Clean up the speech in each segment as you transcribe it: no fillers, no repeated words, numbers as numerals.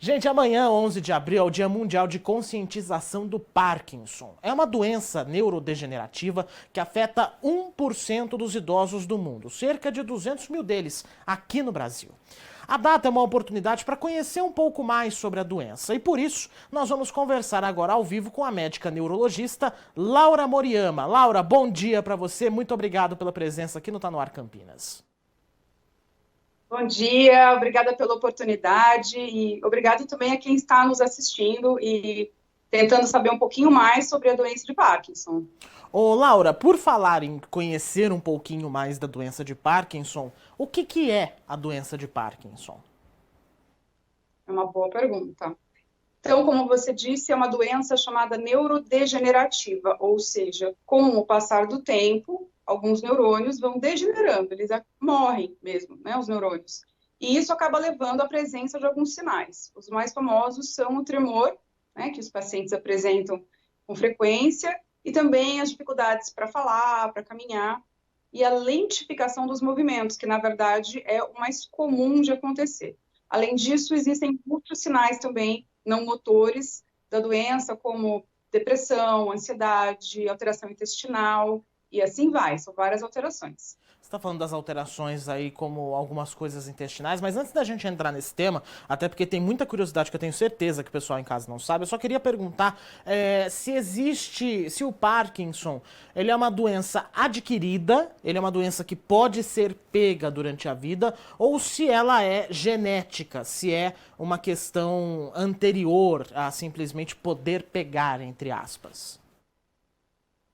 Gente, amanhã, 11 de abril, é o Dia Mundial de Conscientização do Parkinson. É uma doença neurodegenerativa que afeta 1% dos idosos do mundo, cerca de 200 mil deles aqui no Brasil. A data é uma oportunidade para conhecer um pouco mais sobre a doença e por isso nós vamos conversar agora ao vivo com a médica neurologista Laura Moriyama. Laura, bom dia para você, muito obrigado pela presença aqui no Tá No Ar Campinas. Bom dia, obrigada pela oportunidade e obrigado também a quem está nos assistindo e tentando saber um pouquinho mais sobre a doença de Parkinson. Ô Laura, por falar em conhecer um pouquinho mais da doença de Parkinson, o que é a doença de Parkinson? É uma boa pergunta. Então, como você disse, é uma doença chamada neurodegenerativa, ou seja, com o passar do tempo, alguns neurônios vão degenerando, eles morrem mesmo, né, os neurônios. E isso acaba levando à presença de alguns sinais. Os mais famosos são o tremor, né, que os pacientes apresentam com frequência, e também as dificuldades para falar, para caminhar, e a lentificação dos movimentos, que na verdade é o mais comum de acontecer. Além disso, existem outros sinais também não motores da doença, como depressão, ansiedade, alteração intestinal, e assim vai, são várias alterações. Você está falando das alterações aí, como algumas coisas intestinais, mas antes da gente entrar nesse tema, até porque tem muita curiosidade que eu tenho certeza que o pessoal em casa não sabe, eu só queria perguntar se o Parkinson, ele é uma doença adquirida, ele é uma doença que pode ser pega durante a vida, ou se ela é genética, se é uma questão anterior a simplesmente poder pegar, entre aspas.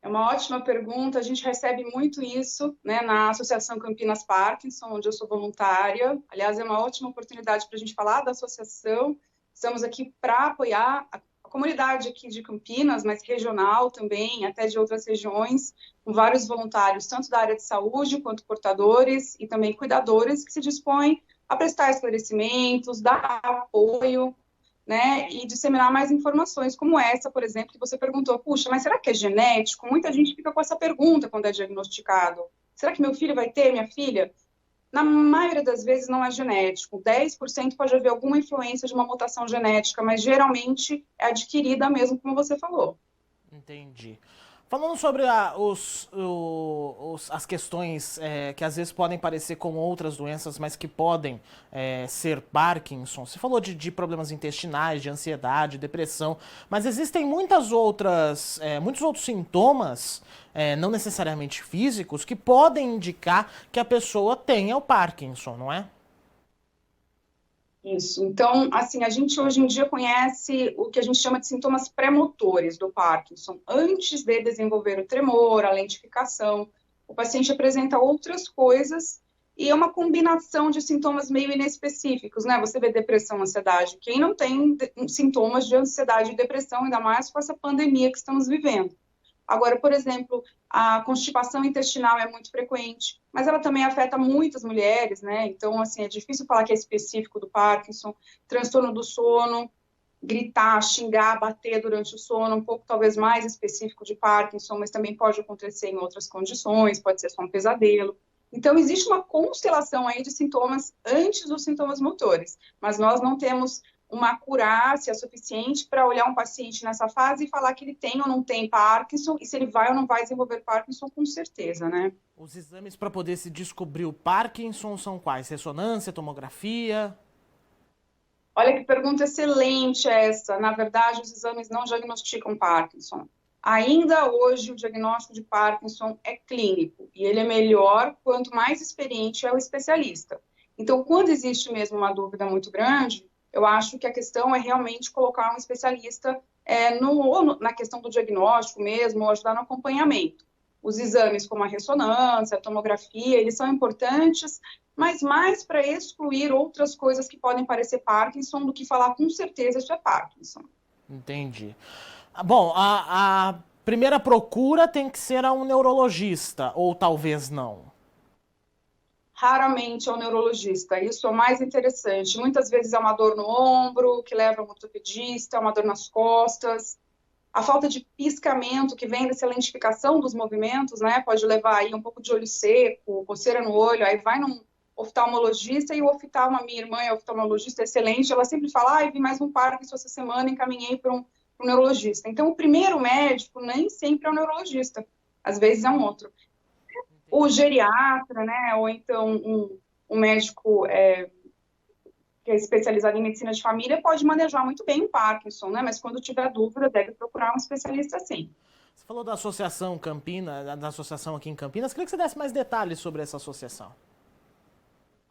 É uma ótima pergunta, a gente recebe muito isso, né, na Associação Campinas Parkinson, onde eu sou voluntária. Aliás, é uma ótima oportunidade para a gente falar da associação. Estamos aqui para apoiar a comunidade aqui de Campinas, mas regional também, até de outras regiões, com vários voluntários, tanto da área de saúde, quanto portadores e também cuidadores, que se dispõem a prestar esclarecimentos, dar apoio, né, e disseminar mais informações, como essa, por exemplo, que você perguntou, puxa, mas será que é genético? Muita gente fica com essa pergunta quando é diagnosticado. Será que meu filho vai ter, minha filha? Na maioria das vezes não é genético. 10% pode haver alguma influência de uma mutação genética, mas geralmente é adquirida mesmo, como você falou. Entendi. Falando sobre as questões que às vezes podem parecer como outras doenças, mas que podem ser Parkinson. Você falou de problemas intestinais, de ansiedade, depressão, mas existem muitos outros sintomas, não necessariamente físicos, que podem indicar que a pessoa tenha o Parkinson, não é? Isso. Então, assim, a gente hoje em dia conhece o que a gente chama de sintomas pré-motores do Parkinson. Antes de desenvolver o tremor, a lentificação, o paciente apresenta outras coisas e é uma combinação de sintomas meio inespecíficos, né? Você vê depressão, ansiedade. Quem não tem sintomas de ansiedade e depressão, ainda mais com essa pandemia que estamos vivendo? Agora, por exemplo, a constipação intestinal é muito frequente, mas ela também afeta muitas mulheres, né? Então, assim, é difícil falar que é específico do Parkinson. Transtorno do sono, gritar, xingar, bater durante o sono, um pouco talvez mais específico de Parkinson, mas também pode acontecer em outras condições, pode ser só um pesadelo. Então, existe uma constelação aí de sintomas antes dos sintomas motores, mas nós não temos uma acurácia suficiente para olhar um paciente nessa fase e falar que ele tem ou não tem Parkinson e se ele vai ou não vai desenvolver Parkinson com certeza, né? Os exames para poder se descobrir o Parkinson são quais? Ressonância, tomografia? Olha que pergunta excelente essa. Na verdade, os exames não diagnosticam Parkinson. Ainda hoje, o diagnóstico de Parkinson é clínico e ele é melhor quanto mais experiente é o especialista. Então, quando existe mesmo uma dúvida muito grande, eu acho que a questão é realmente colocar um especialista na questão do diagnóstico mesmo, ou ajudar no acompanhamento. Os exames como a ressonância, a tomografia, eles são importantes, mas mais para excluir outras coisas que podem parecer Parkinson do que falar com certeza isso é Parkinson. Entendi. Bom, a primeira procura tem que ser a um neurologista, ou talvez não. Raramente é o neurologista, isso é o mais interessante. Muitas vezes é uma dor no ombro, que leva ao ortopedista, é uma dor nas costas. A falta de piscamento que vem dessa lentificação dos movimentos, né, pode levar aí um pouco de olho seco, coceira no olho, aí vai num oftalmologista, e o oftalmo, a minha irmã é oftalmologista excelente, ela sempre fala, vi mais um Parkinson essa semana, encaminhei para um neurologista. Então, o primeiro médico nem sempre é o neurologista, às vezes é um outro. O geriatra, né, ou então um médico que é especializado em medicina de família pode manejar muito bem o Parkinson, né, mas quando tiver dúvida, deve procurar um especialista sim. Você falou da associação Campinas, da associação aqui em Campinas, queria que você desse mais detalhes sobre essa associação.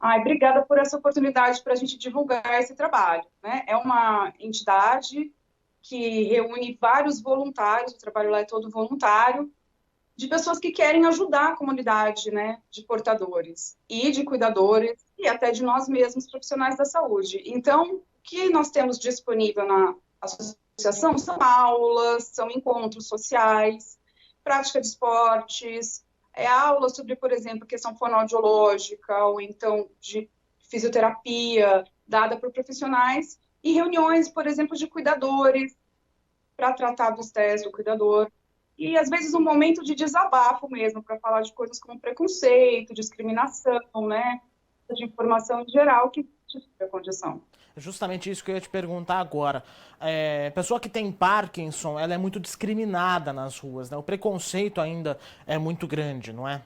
Obrigada por essa oportunidade para a gente divulgar esse trabalho, né? É uma entidade que reúne vários voluntários, o trabalho lá é todo voluntário, de pessoas que querem ajudar a comunidade, né, de portadores e de cuidadores e até de nós mesmos, profissionais da saúde. Então, o que nós temos disponível na associação são aulas, são encontros sociais, prática de esportes, aula sobre, por exemplo, questão fonoaudiológica ou então de fisioterapia dada por profissionais e reuniões, por exemplo, de cuidadores para tratar do estresse do cuidador. E, às vezes, um momento de desabafo mesmo, para falar de coisas como preconceito, discriminação, né? De informação em geral que justifica a condição. Justamente isso que eu ia te perguntar agora. Pessoa que tem Parkinson, ela é muito discriminada nas ruas, né? O preconceito ainda é muito grande, não é?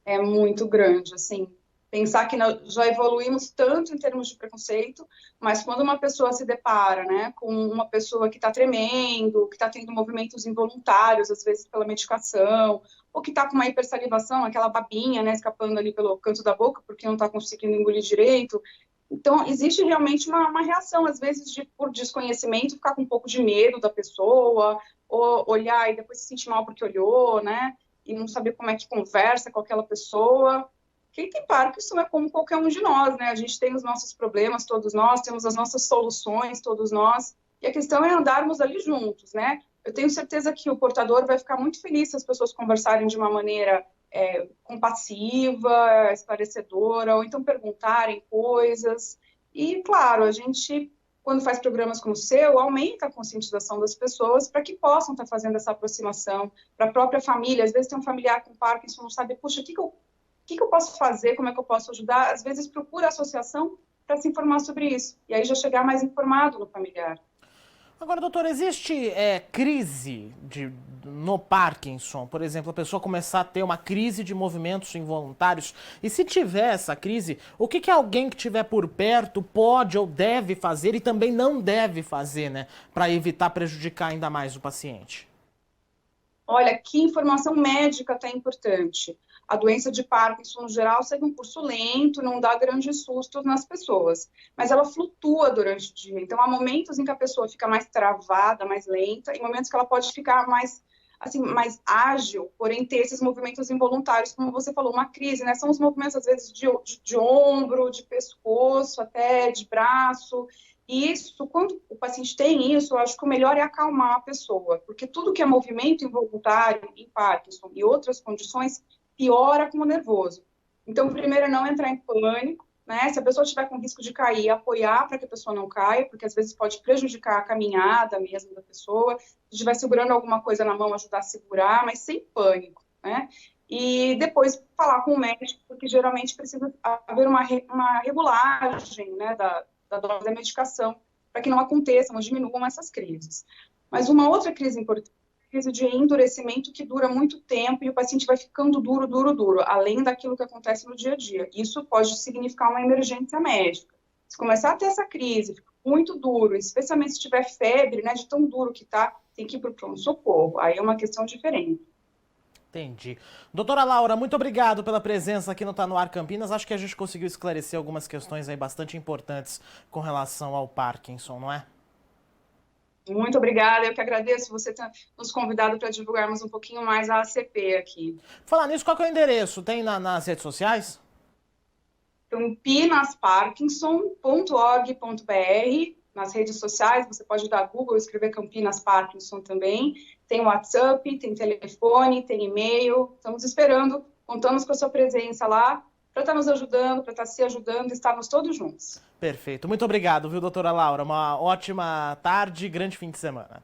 É muito grande, assim. Pensar que nós já evoluímos tanto em termos de preconceito, mas quando uma pessoa se depara, né, com uma pessoa que está tremendo, que está tendo movimentos involuntários, às vezes pela medicação, ou que está com uma hipersalivação, aquela babinha, né, escapando ali pelo canto da boca, porque não está conseguindo engolir direito. Então, existe realmente uma reação, às vezes, por desconhecimento, ficar com um pouco de medo da pessoa, ou olhar e depois se sentir mal porque olhou, né, e não saber como é que conversa com aquela pessoa. Quem tem Parkinson é como qualquer um de nós, né? A gente tem os nossos problemas, todos nós, temos as nossas soluções, todos nós, e a questão é andarmos ali juntos, né? Eu tenho certeza que o portador vai ficar muito feliz se as pessoas conversarem de uma maneira compassiva, esclarecedora, ou então perguntarem coisas. E, claro, a gente, quando faz programas como o seu, aumenta a conscientização das pessoas para que possam estar fazendo essa aproximação para a própria família. Às vezes tem um familiar com Parkinson, não sabe, puxa, o que eu posso fazer, como é que eu posso ajudar? Às vezes procura a associação para se informar sobre isso, e aí já chegar mais informado no familiar. Agora, doutor, existe crise no Parkinson? Por exemplo, a pessoa começar a ter uma crise de movimentos involuntários. E se tiver essa crise, o que alguém que estiver por perto pode ou deve fazer e também não deve fazer, né? Para evitar prejudicar ainda mais o paciente? Olha, que informação médica está importante. A doença de Parkinson, no geral, segue um curso lento, não dá grandes sustos nas pessoas, mas ela flutua durante o dia. Então, há momentos em que a pessoa fica mais travada, mais lenta, e momentos que ela pode ficar mais, assim, mais ágil, porém ter esses movimentos involuntários, como você falou, uma crise, né? São os movimentos, às vezes, de ombro, de pescoço, até de braço. E isso, quando o paciente tem isso, eu acho que o melhor é acalmar a pessoa, porque tudo que é movimento involuntário em Parkinson e outras condições piora com o nervoso. Então, primeiro é não entrar em pânico, né? Se a pessoa estiver com risco de cair, apoiar para que a pessoa não caia, porque às vezes pode prejudicar a caminhada mesmo da pessoa. Se estiver segurando alguma coisa na mão, ajudar a segurar, mas sem pânico, né? E depois falar com o médico, porque geralmente precisa haver uma regulagem, né, da dose da medicação, para que não aconteçam ou diminuam essas crises. Mas uma outra crise importante é a crise de endurecimento que dura muito tempo e o paciente vai ficando duro, duro, duro, além daquilo que acontece no dia a dia. Isso pode significar uma emergência médica. Se começar a ter essa crise, fica muito duro, especialmente se tiver febre, né, de tão duro que tá, tem que ir para o pronto-socorro. Aí é uma questão diferente. Entendi. Doutora Laura, muito obrigado pela presença aqui no Tá no Ar Campinas. Acho que a gente conseguiu esclarecer algumas questões aí bastante importantes com relação ao Parkinson, não é? Muito obrigada, eu que agradeço você ter nos convidado para divulgarmos um pouquinho mais a ACP aqui. Falar nisso, qual que é o endereço? Tem nas redes sociais? campinasparkinson.org.br. Nas redes sociais, você pode dar Google, escrever Campinas Parkinson também. Tem WhatsApp, tem telefone, tem e-mail. Estamos esperando, contamos com a sua presença lá para estar nos ajudando, para estar se ajudando, estarmos todos juntos. Perfeito. Muito obrigado, viu, doutora Laura? Uma ótima tarde e grande fim de semana.